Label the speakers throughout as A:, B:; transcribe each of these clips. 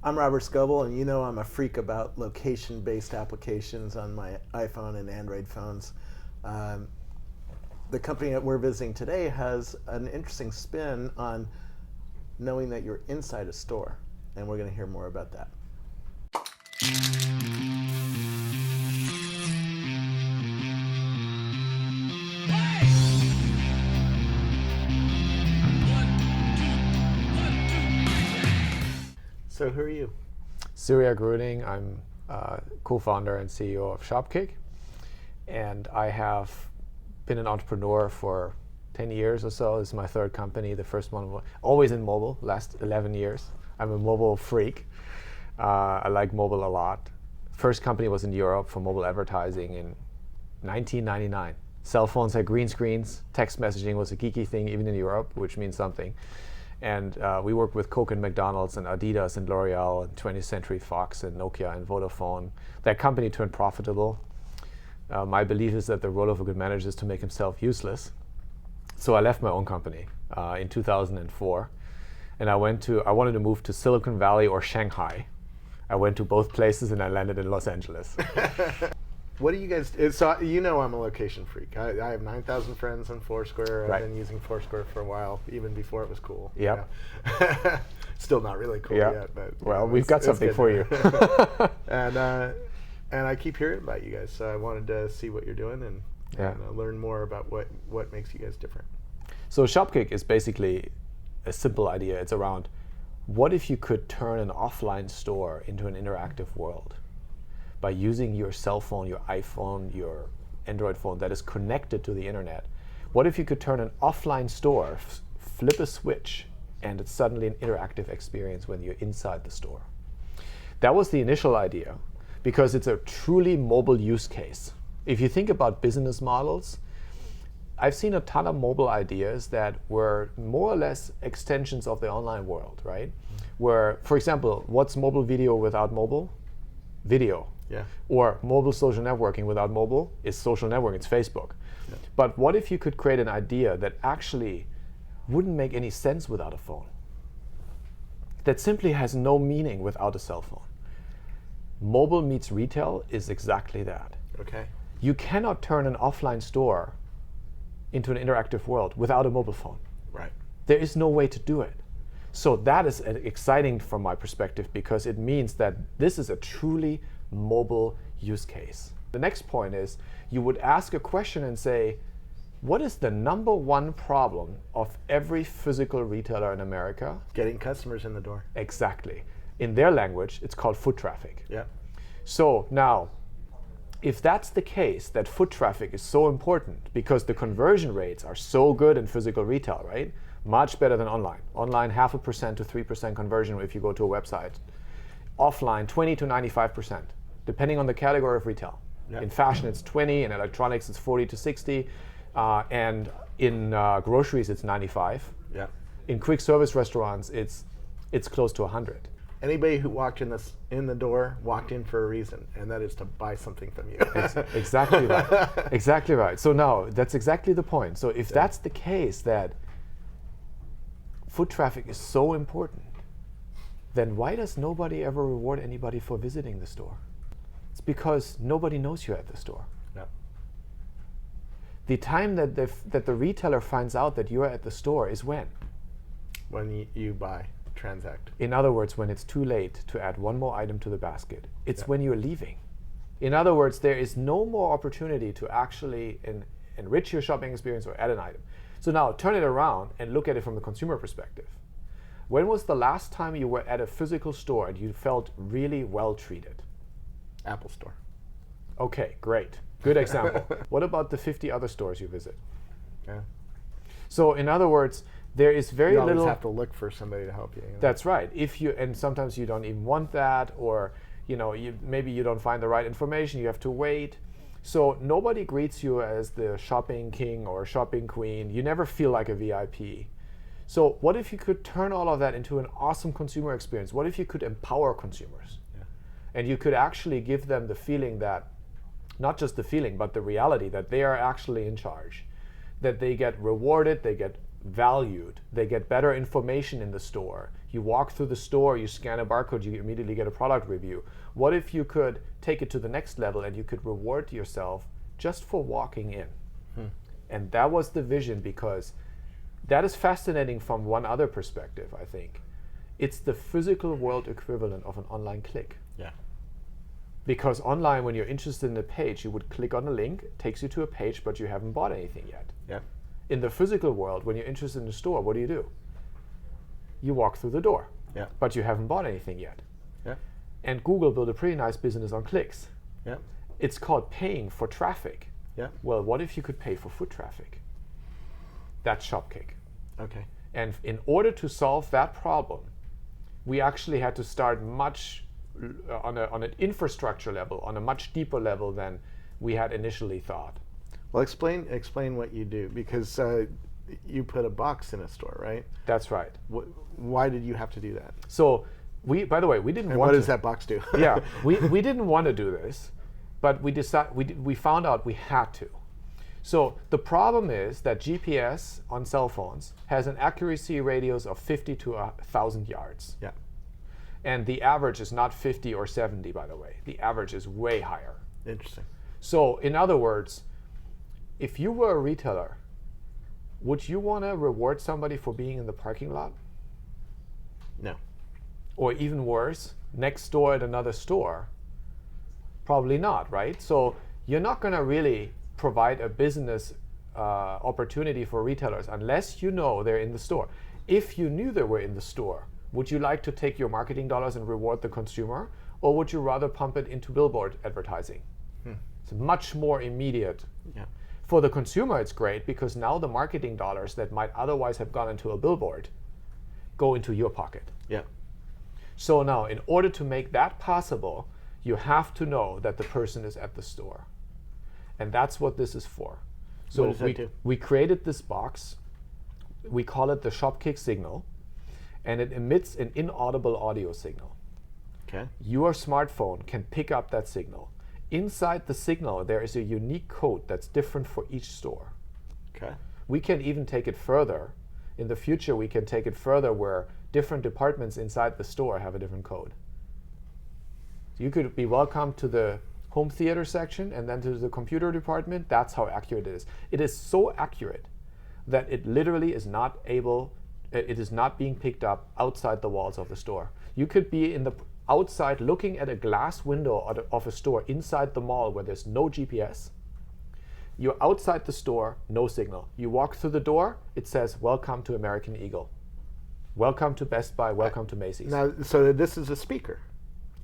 A: I'm Robert Scoble, and you know I'm a freak about location-based applications on my iPhone and Android phones. The company that we're visiting today has an interesting spin on knowing that you're inside a store, and we're going to hear more about that. So who are you?
B: Cyriac Roeding. I'm co-founder and CEO of Shopkick, and I have been an entrepreneur for 10 years or so. This is my third company. The first one was always in mobile, last 11 years. I'm a mobile freak. I like mobile a lot. First company was in Europe for mobile advertising in 1999. Cell phones had green screens. Text messaging was a geeky thing even in Europe, which means something. And we worked with Coke and McDonald's and Adidas and L'Oreal and 20th Century Fox and Nokia and Vodafone. That company turned profitable. My belief is that the role of a good manager is to make himself useless. So I left my own company in 2004. And I wanted to move to Silicon Valley or Shanghai. I went to both places and I landed in Los Angeles.
A: What do you guys do? So you know I'm a location freak. I have 9,000 friends on Foursquare.
B: Right.
A: I've been using Foursquare for a while, even before it was cool.
B: Yep.
A: Yeah. Still not really cool yet, but
B: well, we've got something for you.
A: And I keep hearing about you guys, so I wanted to see what you're doing and learn more about what makes you guys different.
B: So Shopkick is basically a simple idea. It's around, what if you could turn an offline store into an interactive world by using your cell phone, your iPhone, your Android phone that is connected to the internet? What if you could turn an offline store, flip a switch, and it's suddenly an interactive experience when you're inside the store? That was the initial idea, because it's a truly mobile use case. If you think about business models, I've seen a ton of mobile ideas that were more or less extensions of the online world, right? Where, for example, what's mobile video without mobile? Video.
A: Yeah.
B: Or mobile social networking without mobile is social networking, it's Facebook. Yeah. But what if you could create an idea that actually wouldn't make any sense without a phone? That simply has no meaning without a cell phone. Mobile meets retail is exactly that.
A: Okay.
B: You cannot turn an offline store into an interactive world without a mobile phone.
A: Right.
B: There is no way to do it. So that is exciting from my perspective, because it means that this is a truly mobile use case. The next point is, you would ask a question and say, what is the number one problem of every physical retailer in America?
A: Getting customers in the door.
B: Exactly. In their language, it's called foot traffic.
A: Yeah.
B: So now, if that's the case, that foot traffic is so important because the conversion rates are so good in physical retail, right? Much better than online. Online, 0.5% to 3% conversion if you go to a website. Offline, 20 to 95%, depending on the category of retail. Yep. In fashion, it's 20. In electronics, it's 40 to 60. And in groceries, it's 95.
A: Yeah.
B: In quick service restaurants, it's close to 100.
A: Anybody who walked in the door walked in for a reason, and that is to buy something from you.
B: Exactly right. Exactly right. So now, that's exactly the point. So if that's the case, that foot traffic is so important, then why does nobody ever reward anybody for visiting the store? It's because nobody knows you're at the store.
A: No.
B: The time that the retailer finds out that you're at the store is when?
A: When you buy. Transact.
B: In other words, when it's too late to add one more item to the basket. It's when you're leaving. In other words, there is no more opportunity to actually enrich your shopping experience or add an item. So now turn it around and look at it from the consumer perspective. When was the last time you were at a physical store and you felt really well treated?
A: Apple Store.
B: Okay, great. Good example. What about the 50 other stores you visit?
A: Yeah.
B: So in other words, there is very little.
A: You always have to look for somebody to help you. You know?
B: That's right. And sometimes you don't even want that, or maybe you don't find the right information. You have to wait. So nobody greets you as the shopping king or shopping queen. You never feel like a VIP. So what if you could turn all of that into an awesome consumer experience? What if you could empower consumers? Yeah. And you could actually give them the feeling that, not just the feeling, but the reality that they are actually in charge, that they get rewarded, they get valued. They get better information in the store. You walk through the store, you scan a barcode, you immediately get a product review. What if you could take it to the next level and you could reward yourself just for walking in? And that was the vision, because that is fascinating from one other perspective, I think. It's the physical world equivalent of an online click.
A: Yeah.
B: Because online, when you're interested in a page, you would click on a link, it takes you to a page, but you haven't bought anything yet.
A: Yeah.
B: In the physical world, when you're interested in a store, what do? You walk through the door,
A: Yeah.
B: but you haven't bought anything yet.
A: Yeah.
B: And Google built a pretty nice business on clicks.
A: Yeah.
B: It's called paying for traffic.
A: Yeah.
B: Well, what if you could pay for foot traffic? That's Shopkick.
A: Okay.
B: And in order to solve that problem, we actually had to start much on an infrastructure level, on a much deeper level than we had initially thought.
A: Well, explain what you do, because you put a box in a store, right?
B: That's right.
A: Why did you have to do that?
B: So by the way, we didn't
A: And
B: want
A: what
B: to.
A: does that box do?
B: Yeah, we didn't want to do this, but we found out we had to. So the problem is that GPS on cell phones has an accuracy radius of 50 to 1,000 yards.
A: Yeah.
B: And the average is not 50 or 70, by the way. The average is way higher.
A: Interesting.
B: So in other words, if you were a retailer, would you want to reward somebody for being in the parking lot?
A: No.
B: Or even worse, next door at another store? Probably not, right? So you're not going to really provide a business opportunity for retailers unless you know they're in the store. If you knew they were in the store, would you like to take your marketing dollars and reward the consumer, or would you rather pump it into billboard advertising? It's much more immediate.
A: Yeah.
B: For the consumer, it's great because now the marketing dollars that might otherwise have gone into a billboard go into your pocket.
A: Yeah.
B: So now, in order to make that possible, you have to know that the person is at the store. And that's what this is for. So
A: What does that do?
B: we created this box. We call it the Shopkick Signal. And it emits an inaudible audio signal.
A: Okay.
B: Your smartphone can pick up that signal. Inside the signal, there is a unique code that's different for each store.
A: Okay.
B: We can even take it further. In the future, we can take it further where different departments inside the store have a different code. You could be welcome to the home theater section and then to the computer department. That's how accurate it is. It is so accurate that it literally is not it is not being picked up outside the walls of the store. You could be in the outside looking at a glass window of a store inside the mall where there's no GPS. You're outside the store, no signal. You walk through the door, it says, "Welcome to American Eagle. Welcome to Best Buy, welcome to Macy's."
A: Now, so this is a speaker.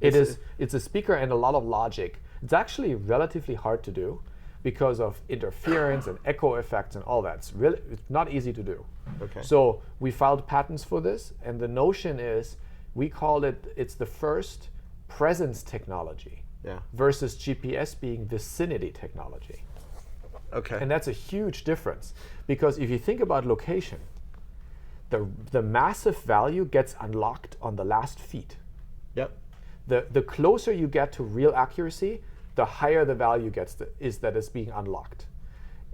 B: It's a speaker and a lot of logic. It's actually relatively hard to do because of interference and echo effects and all that. It's not easy to do.
A: Okay.
B: So we filed patents for this, and the notion is, we call it's the first presence technology
A: Yeah.
B: versus GPS being vicinity technology.
A: Okay.
B: And that's a huge difference, because if you think about location, the massive value gets unlocked on the last feet.
A: Yep.
B: The closer you get to real accuracy, the higher the value that is being unlocked.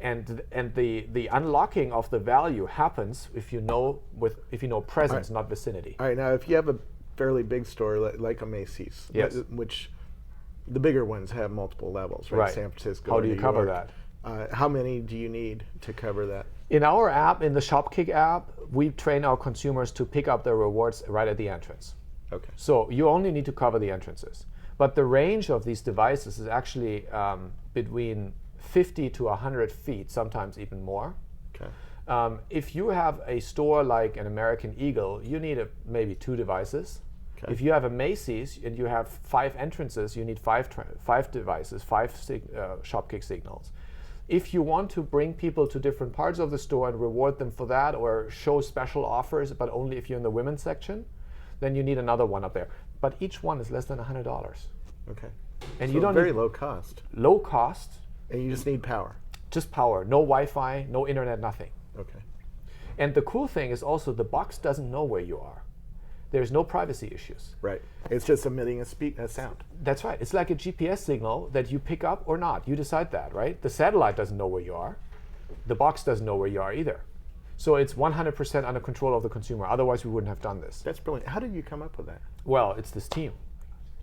B: And the unlocking of the value happens if you know presence, not vicinity.
A: All right. Now, if you have a fairly big store like a Macy's,
B: Yes.
A: which the bigger ones have multiple levels, right?
B: Right.
A: San Francisco.
B: How
A: or
B: do you
A: New
B: cover
A: York.
B: that?
A: How many do you need to cover that?
B: In our app, in the Shopkick app, we train our consumers to pick up their rewards right at the entrance.
A: Okay.
B: So you only need to cover the entrances. But the range of these devices is actually between 50 to 100 feet, sometimes even more.
A: Okay.
B: If you have a store like an American Eagle, you need maybe 2 devices.
A: Okay.
B: If you have a Macy's and you have 5 entrances, you need 5 devices, 5 Shopkick signals. If you want to bring people to different parts of the store and reward them for that, or show special offers, but only if you're in the women's section, then you need another one up there. But each one is less than $100.
A: Okay.
B: And
A: So
B: you don't
A: very
B: need
A: low cost,
B: low cost,
A: and you just need power.
B: just power, no Wi-Fi, no internet, nothing.
A: Okay.
B: And the cool thing is also the box doesn't know where you are. There's no privacy issues.
A: Right. It's just emitting a sound.
B: That's right. It's like a GPS signal that you pick up or not. You decide that, right? The satellite doesn't know where you are. The box doesn't know where you are either. So it's 100% under control of the consumer. Otherwise, we wouldn't have done this.
A: That's brilliant. How did you come up with that?
B: Well, it's this team.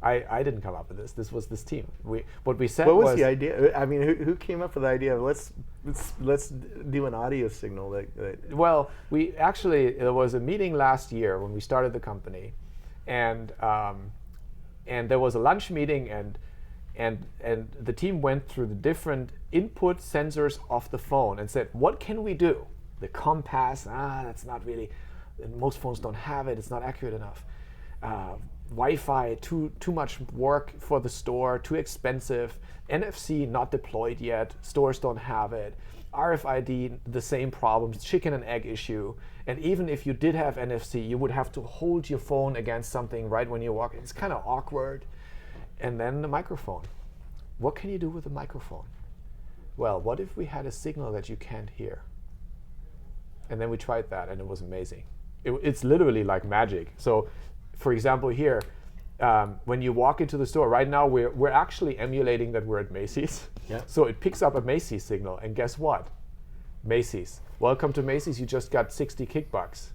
B: I didn't come up with this. This was this team. What we said
A: What was the idea? I mean, who came up with the idea of let's do an audio signal that
B: Well, there was a meeting last year when we started the company, and there was a lunch meeting, and the team went through the different input sensors of the phone and said, what can we do? The compass, that's not really, most phones don't have it, it's not accurate enough. Wi-Fi, too much work for the store, too expensive. NFC not deployed yet, stores don't have it. RFID, the same problems, chicken and egg issue. And even if you did have NFC, you would have to hold your phone against something right when you walk. It's kind of awkward. And then the microphone. What can you do with a microphone? Well, what if we had a signal that you can't hear? And then we tried that, and it was amazing. It's literally like magic. So, for example, here, when you walk into the store, right now we're actually emulating that we're at Macy's.
A: Yeah.
B: So it picks up a Macy's signal, and guess what? Macy's. Welcome to Macy's. You just got 60 kickbucks,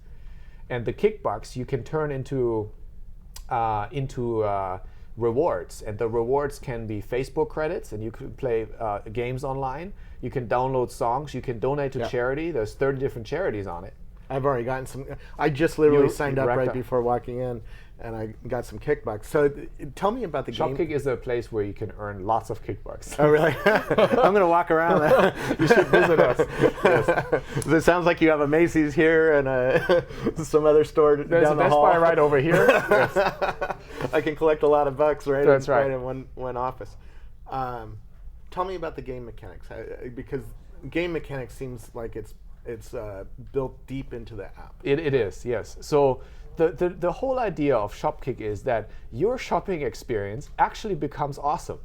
B: and the kickbucks you can turn into rewards, and the rewards can be Facebook credits, and you can play games online. You can download songs. You can donate to charity. There's 30 different charities on it.
A: I've already gotten some. I just literally signed up right before walking in, and I got some kickbucks. So tell me about the game.
B: Shopkick is a place where you can earn lots of kickbucks.
A: Oh, really? I'm going to walk around.
B: You should visit us. Yes.
A: It sounds like you have a Macy's here and some other store down the hall.
B: There's a Best Buy right over here. Yes.
A: I can collect a lot of bucks right in one office. Tell me about the game mechanics, because game mechanics seems like it's built deep into the app.
B: It is, yes. So the whole idea of Shopkick is that your shopping experience actually becomes awesome.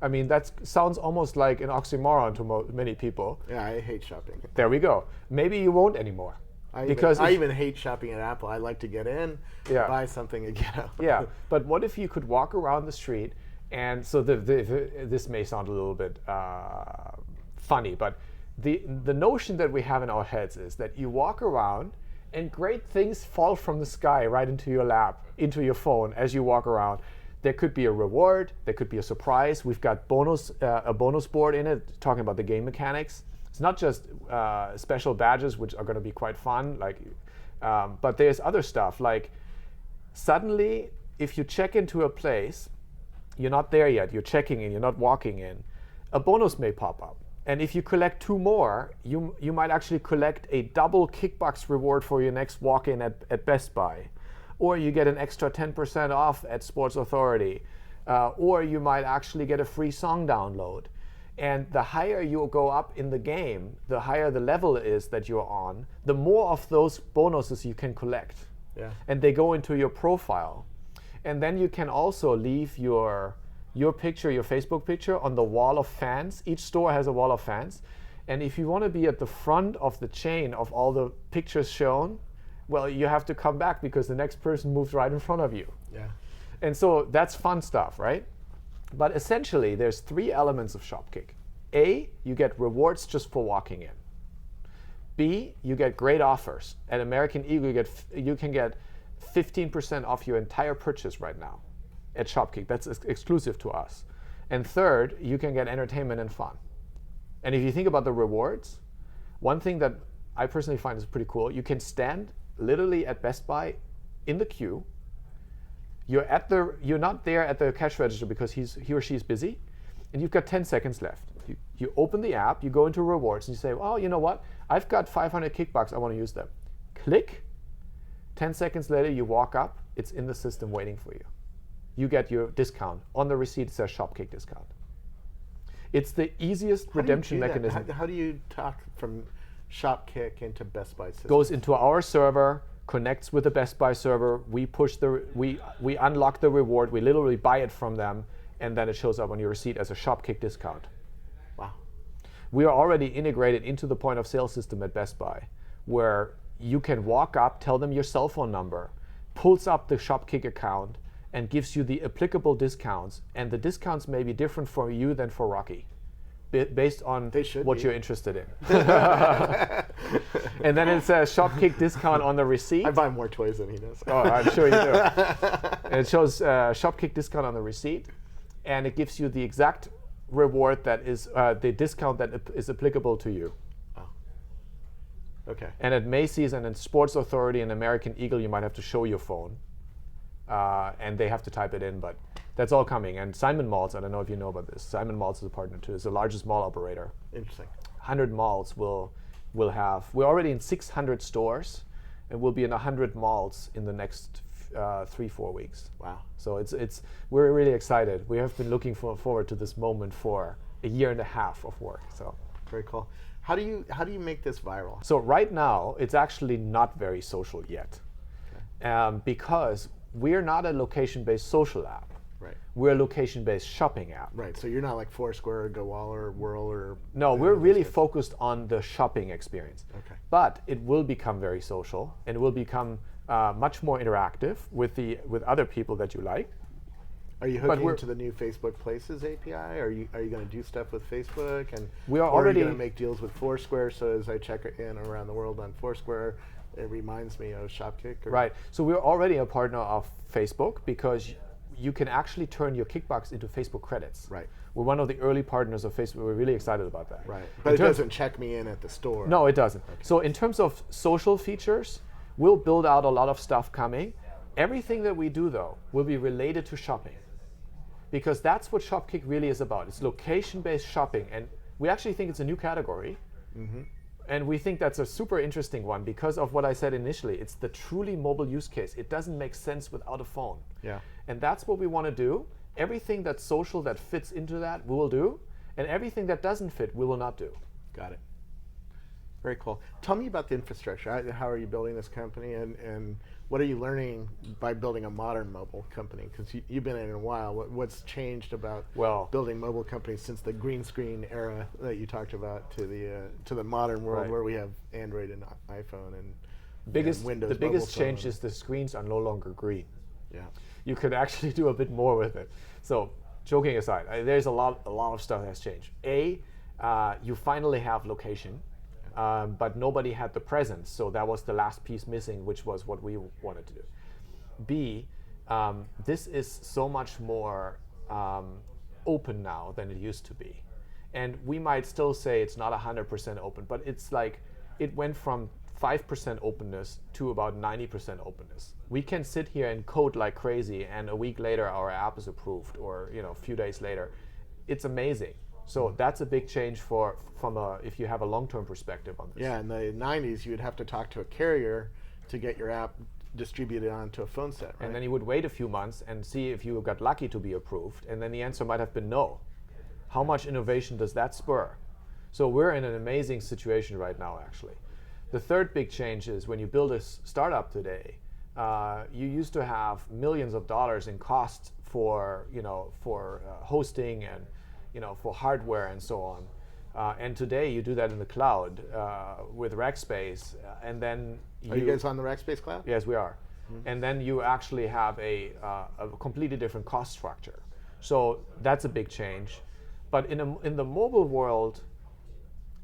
B: I mean, that sounds almost like an oxymoron to many people.
A: Yeah, I hate shopping.
B: There we go. Maybe you won't anymore.
A: I even hate shopping at Apple. I like to get in, buy something, and get out.
B: Yeah, but what if you could walk around the street, and so this may sound a little bit funny, but the notion that we have in our heads is that you walk around and great things fall from the sky right into your lap, into your phone as you walk around. There could be a reward, there could be a surprise. We've got a bonus board in it talking about the game mechanics. It's not just special badges, which are going to be quite fun, but there's other stuff. Like suddenly, if you check into a place, you're not there yet, you're checking in, you're not walking in, a bonus may pop up. And if you collect 2 more, you might actually collect a double kickbucks reward for your next walk-in at Best Buy. Or you get an extra 10% off at Sports Authority. Or you might actually get a free song download. And the higher you go up in the game, the higher the level is that you're on, the more of those bonuses you can collect.
A: Yeah.
B: And they go into your profile. And then you can also leave your picture, your Facebook picture, on the wall of fans. Each store has a wall of fans. And if you want to be at the front of the chain of all the pictures shown, well, you have to come back because the next person moves right in front of you.
A: Yeah.
B: And so that's fun stuff, right? But essentially, there's 3 elements of Shopkick. A, you get rewards just for walking in. B, you get great offers. At American Eagle, you can get 15% off your entire purchase right now at Shopkick. That's exclusive to us. And third, you can get entertainment and fun. And if you think about the rewards, one thing that I personally find is pretty cool, you can stand literally at Best Buy in the queue. You're not there at the cash register because he or she is busy, and you've got 10 seconds left. You open the app, you go into rewards, and you say, oh, you know what? I've got 500 kickbucks, I want to use them. Click. 10 seconds later, you walk up, it's in the system waiting for you. You get your discount. On the receipt, it says Shopkick discount. It's the easiest redemption mechanism.
A: How do you talk from Shopkick into Best Buy system?
B: Goes into our server, connects with the Best Buy server. We we unlock the reward. We literally buy it from them, and then it shows up on your receipt as a Shopkick discount.
A: Wow.
B: We are already integrated into the point of sale system at Best Buy, where you can walk up, tell them your cell phone number, pulls up the Shopkick account, and gives you the applicable discounts. And the discounts may be different for you than for Rocky. based on what
A: be.
B: you're interested in. And then it says Shopkick discount on the receipt.
A: I buy more toys than he does.
B: Oh, I'm sure you do. And it shows Shopkick discount on the receipt, and it gives you the exact reward that is the discount that is applicable to you.
A: Oh. Okay.
B: And at Macy's and in Sports Authority and American Eagle, you might have to show your phone, and they have to type it in, but that's all coming. And Simon Malls, I don't know if you know about this. Simon Malls is a partner too. It's the largest mall operator.
A: Interesting.
B: 100 malls will have. We're already in 600 stores, and we'll be in 100 malls in the next 3-4 weeks.
A: Wow.
B: So we're really excited. We have been looking forward to this moment for a year and a half of work. So
A: very cool. How do you make this viral?
B: So right now it's actually not very social yet, because we're not a location-based social app.
A: Right.
B: We're a location-based shopping app.
A: Right. So you're not like Foursquare, or GoWall, or Whirl, or
B: no. We're really focused on the shopping experience.
A: Okay.
B: But it will become very social, and it will become much more interactive with other people that you like.
A: Are you hooking into the new Facebook Places API? Are you going to do stuff with Facebook? And
B: we are
A: or
B: already
A: are you going to make deals with Foursquare? So as I check in around the world on Foursquare, it reminds me of Shopkick.
B: Right. So we're already a partner of Facebook because you can actually turn your kickbox into Facebook credits.
A: Right.
B: We're one of the early partners of Facebook. We're really excited about that.
A: Right. But it doesn't check me in at the store.
B: No, it doesn't. Okay. So in terms of social features, we'll build out a lot of stuff coming. Everything that we do, though, will be related to shopping, because that's what Shopkick really is about. It's location-based shopping, and we actually think it's a new category. Mm-hmm. And we think that's a super interesting one because of what I said initially. It's the truly mobile use case. It doesn't make sense without a phone.
A: Yeah.
B: And that's what we want to do. Everything that's social that fits into that, we will do. And everything that doesn't fit, we will not do.
A: Got it. Very cool. Tell me about the infrastructure. How are you building this company, and what are you learning by building a modern mobile company? Because you've been in it a while. What's changed about building mobile companies since the green screen era that you talked about to the modern world,
B: right,
A: where we have Android and iPhone and Windows.
B: The biggest change is the screens are no longer green.
A: Yeah.
B: You could actually do a bit more with it. So joking aside, there's a lot of stuff that's changed. You finally have location. But nobody had the presence, so that was the last piece missing, which was what we wanted to do. B, this is so much more open now than it used to be. And we might still say it's not 100% open, but it's like it went from 5% openness to about 90% openness. We can sit here and code like crazy, and a week later our app is approved, or a few days later. It's amazing. So that's a big change if you have a long-term perspective on this.
A: Yeah, in the 90s, you would have to talk to a carrier to get your app distributed onto a phone set, right?
B: And then you would wait a few months and see if you got lucky to be approved, and then the answer might have been no. How much innovation does that spur? So we're in an amazing situation right now, actually. The third big change is when you build a startup today, you used to have millions of dollars in costs for hosting and for hardware and so on. And today you do that in the cloud with Rackspace, and then
A: Are you guys on the Rackspace cloud?
B: Yes, we are. Mm-hmm. And then you actually have a completely different cost structure. So that's a big change. But in the mobile world,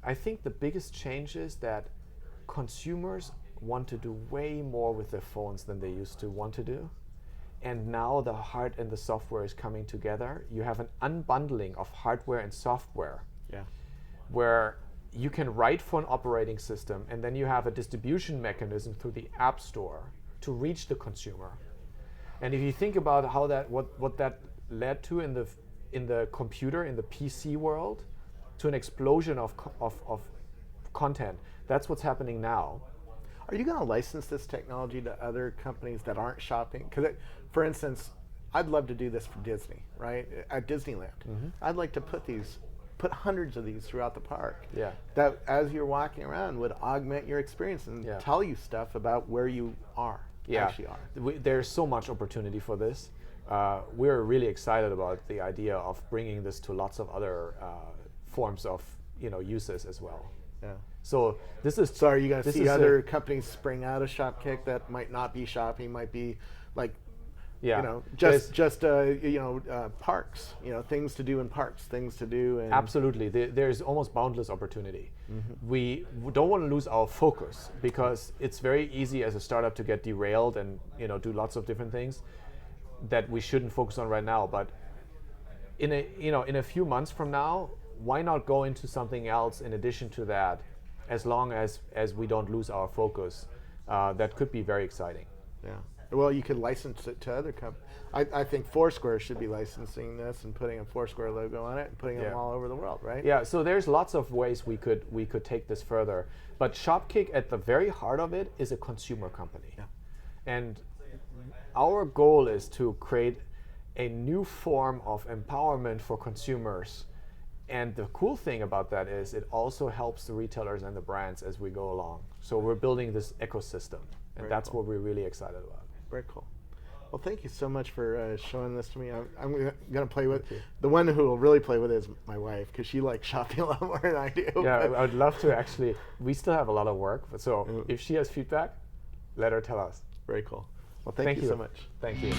B: I think the biggest change is that consumers want to do way more with their phones than they used to want to do. And now the hard and the software is coming together. You have an unbundling of hardware and software, where you can write for an operating system, and then you have a distribution mechanism through the App Store to reach the consumer. And if you think about how what that led to in the computer, in the PC world, to an explosion of content, that's what's happening now.
A: Are you going to license this technology to other companies that aren't shopping? Because, for instance, I'd love to do this for Disney, right? At Disneyland. Mm-hmm. I'd like to put hundreds of these throughout the park.
B: Yeah.
A: That, as you're walking around, would augment your experience and tell you stuff about where you actually are.
B: There's so much opportunity for this. We're really excited about the idea of bringing this to lots of other forms of uses as well.
A: Yeah.
B: So this is.
A: So are you going to see other companies spring out of Shopkick that might not be shopping, might be like
B: Yeah.
A: You know,
B: There's-
A: just parks. You know, things to do in parks, things to do in.
B: Absolutely. There's almost boundless opportunity. We don't want to lose our focus because it's very easy as a startup to get derailed and do lots of different things that we shouldn't focus on right now. But in a few months from now, why not go into something else in addition to that, as long as we don't lose our focus? That could be very exciting.
A: Yeah. Well, you could license it to other companies. I think Foursquare should be licensing this and putting a Foursquare logo on it and putting them all over the world, right?
B: Yeah, so there's lots of ways we could take this further. But Shopkick, at the very heart of it, is a consumer company.
A: Yeah.
B: And our goal is to create a new form of empowerment for consumers. And the cool thing about that is it also helps the retailers and the brands as we go along. So we're building this ecosystem, and
A: Very
B: that's
A: cool.
B: what we're really excited about.
A: Very cool. Well, thank you so much for showing this to me. I'm going to play with the one who will really play with it is my wife, because she likes shopping a lot more than I do.
B: Yeah, I would love to actually. We still have a lot of work, but so if she has feedback, let her tell us.
A: Very cool. Well, thank you so much.
B: Thank you.